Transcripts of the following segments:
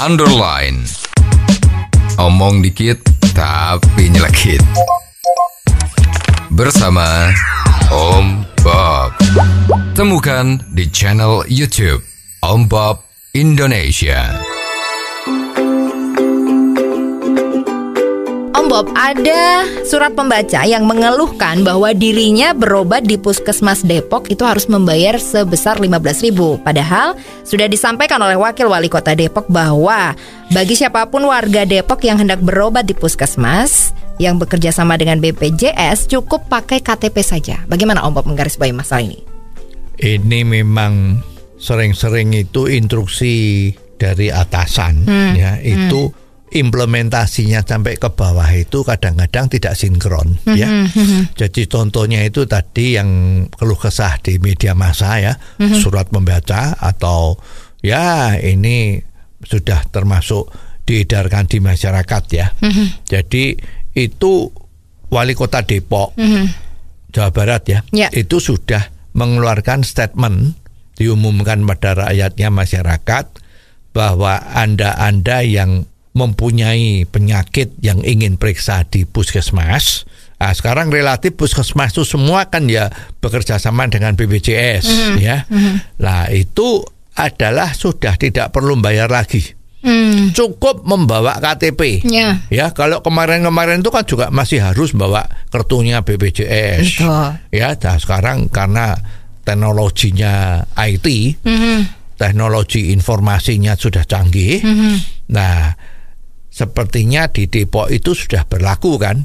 underline. Omong dikit tapi nyelekit. Bersama Om Bob. Temukan di channel YouTube Om Bob Indonesia. Om Bob, ada surat pembaca yang mengeluhkan bahwa dirinya berobat di Puskesmas Depok itu harus membayar sebesar 15.000. Padahal sudah disampaikan oleh Wakil Wali Kota Depok bahwa bagi siapapun warga Depok yang hendak berobat di Puskesmas yang bekerja sama dengan BPJS cukup pakai KTP saja. Bagaimana Om Bob menggarisbawahi masalah ini? Ini memang sering-sering itu instruksi dari atasan, itu implementasinya sampai ke bawah itu kadang-kadang tidak sinkron, ya. Jadi contohnya itu tadi yang keluh kesah di media massa, ya, surat membaca atau ya ini sudah termasuk diedarkan di masyarakat, ya. Jadi itu Wali Kota Depok, Jawa Barat, ya, itu sudah mengeluarkan statement diumumkan pada rakyatnya masyarakat bahwa Anda yang mempunyai penyakit yang ingin periksa di puskesmas. Nah, sekarang relatif puskesmas itu semua kan ya bekerja sama dengan BPJS, ya. Nah, itu adalah sudah tidak perlu bayar lagi. Cukup membawa KTP. Ya, kalau kemarin-kemarin itu kan juga masih harus bawa kartunya BPJS. Ya, nah sekarang karena teknologinya IT, teknologi informasinya sudah canggih. Nah, sepertinya di Depok itu sudah berlaku kan.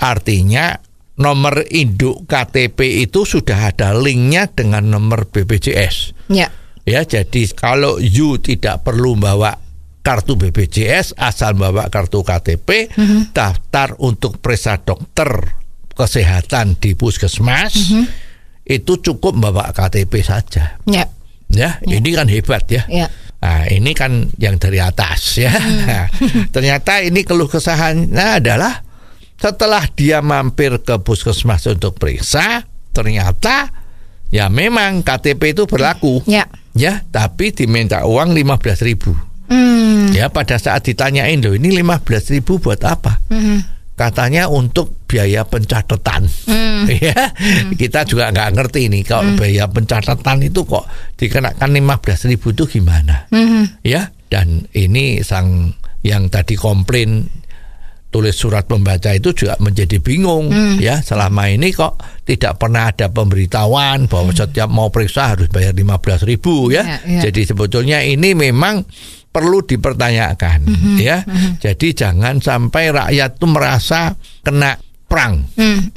Artinya nomor induk KTP itu sudah ada linknya dengan nomor BPJS. Ya, jadi kalau you tidak perlu bawa kartu BPJS, asal bawa kartu KTP, daftar untuk periksa dokter kesehatan di puskesmas, itu cukup bawa KTP saja. Ya, ini kan hebat, ya. Nah, ini kan yang dari atas, ya. Ternyata ini keluh kesahannya adalah setelah dia mampir ke puskesmas untuk periksa, ternyata ya memang KTP itu berlaku, ya, tapi diminta uang 15.000. Ya, pada saat ditanyain, loh ini 15.000 buat apa? Katanya untuk biaya pencatatan. Ya, kita juga nggak ngerti nih kalau biaya pencatatan itu kok dikenakan 15.000 itu gimana? Ya, dan ini sang yang tadi komplain tulis surat pembaca itu juga menjadi bingung. Ya, selama ini kok tidak pernah ada pemberitahuan bahwa setiap mau periksa harus bayar 15.000, ya. Jadi sebetulnya ini memang perlu dipertanyakan, ya. Jadi jangan sampai rakyat itu merasa kena perang,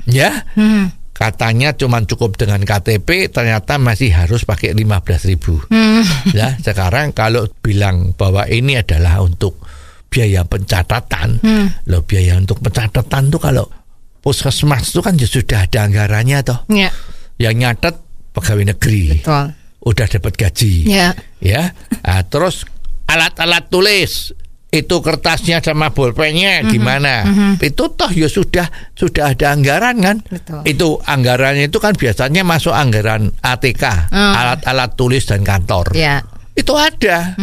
ya. Katanya cuma cukup dengan KTP, ternyata masih harus pakai 15.000. Ya, sekarang kalau bilang bahwa ini adalah untuk biaya pencatatan, loh biaya untuk pencatatan tuh kalau puskesmas itu kan sudah ada anggarannya toh. Yang nyatet pegawai negeri. Betul. Udah dapat gaji. Ya. Nah, terus alat-alat tulis itu kertasnya sama bolpennya gimana? Itu toh ya sudah ada anggaran kan? Betul. Itu anggarannya itu kan biasanya masuk anggaran ATK, alat-alat tulis dan kantor. Itu ada.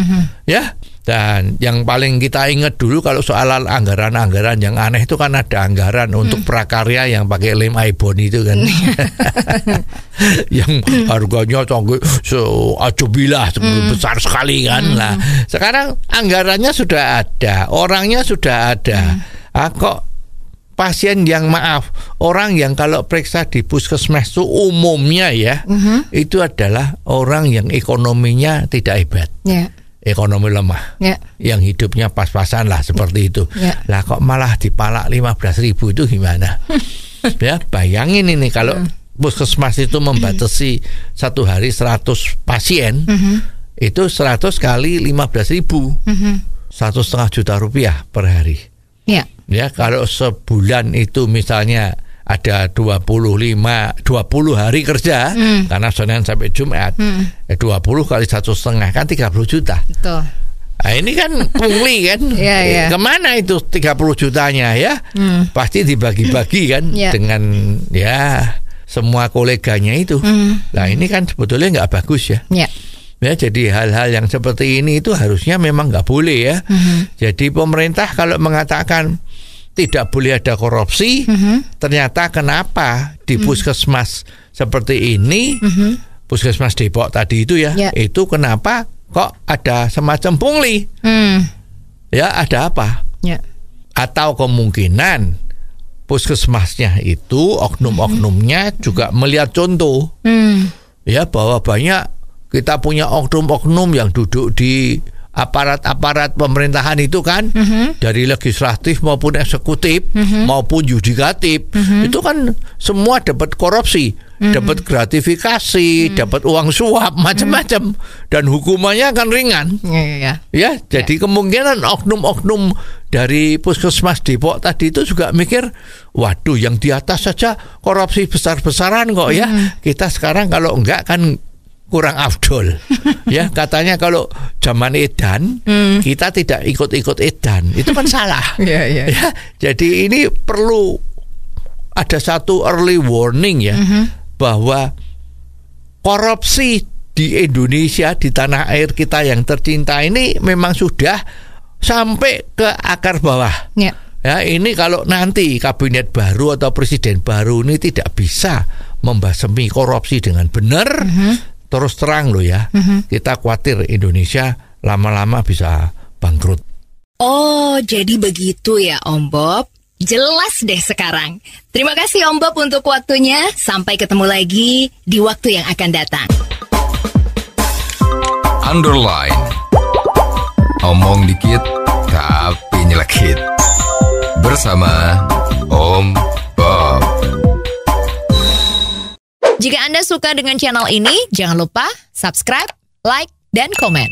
Ya. Dan yang paling kita ingat dulu kalau soal anggaran-anggaran yang aneh itu kan ada anggaran untuk prakarya yang pakai lem Aibon itu kan. Yang harganya acubilah besar sekali kan. Nah, sekarang anggarannya sudah ada, orangnya sudah ada. Kok pasien yang orang yang kalau periksa di puskesmas itu umumnya, ya, itu adalah orang yang ekonominya tidak hebat. Ekonomi lemah, yang hidupnya pas-pasan lah seperti itu. Lah kok malah dipalak 15.000 itu gimana? Ya, bayangin ini kalau puskesmas itu membatasi satu hari 100 pasien, itu 100 kali 15.000, 1,5 juta rupiah per hari. Ya, kalau sebulan itu misalnya ada 20 hari kerja, karena Senin sampai Jumat, 20 kali 1,5 kan 30 juta. Betul. Nah, ini kan pungli kan. Kemana itu 30 jutanya, ya? Pasti dibagi-bagi kan dengan ya semua koleganya itu. Nah, ini kan sebetulnya nggak bagus, ya. Ya, jadi hal-hal yang seperti ini itu harusnya memang nggak boleh ya. Jadi pemerintah kalau mengatakan tidak boleh ada korupsi, ternyata kenapa di puskesmas seperti ini, puskesmas Depok tadi itu ya, itu kenapa kok ada semacam pungli? Ya, ada apa? Atau kemungkinan puskesmasnya itu oknum-oknumnya juga melihat contoh, ya, bahwa banyak kita punya oknum-oknum yang duduk di aparat-aparat pemerintahan itu kan, dari legislatif maupun eksekutif maupun yudikatif, itu kan semua dapat korupsi, dapat gratifikasi, dapat uang suap, macam-macam, dan hukumannya akan ringan. Ya, jadi kemungkinan oknum-oknum dari puskesmas Depok tadi itu juga mikir, waduh, yang di atas saja korupsi besar-besaran kok ya, kita sekarang kalau enggak kan kurang afdol. Ya, katanya kalau zaman edan kita tidak ikut-ikut edan, itu kan salah. Ya, jadi ini perlu ada satu early warning ya, bahwa korupsi di Indonesia, di tanah air kita yang tercinta ini memang sudah sampai ke akar bawah. Ya, ini kalau nanti kabinet baru atau presiden baru ini tidak bisa membasmi korupsi dengan benar, terus terang loh ya, kita khawatir Indonesia lama-lama bisa bangkrut. Oh, jadi begitu ya Om Bob. Jelas deh sekarang. Terima kasih Om Bob untuk waktunya. Sampai ketemu lagi di waktu yang akan datang. Underline. Omong dikit tapi nyelekit. Bersama Om Bob. Jika Anda suka dengan channel ini, jangan lupa subscribe, like, dan komen.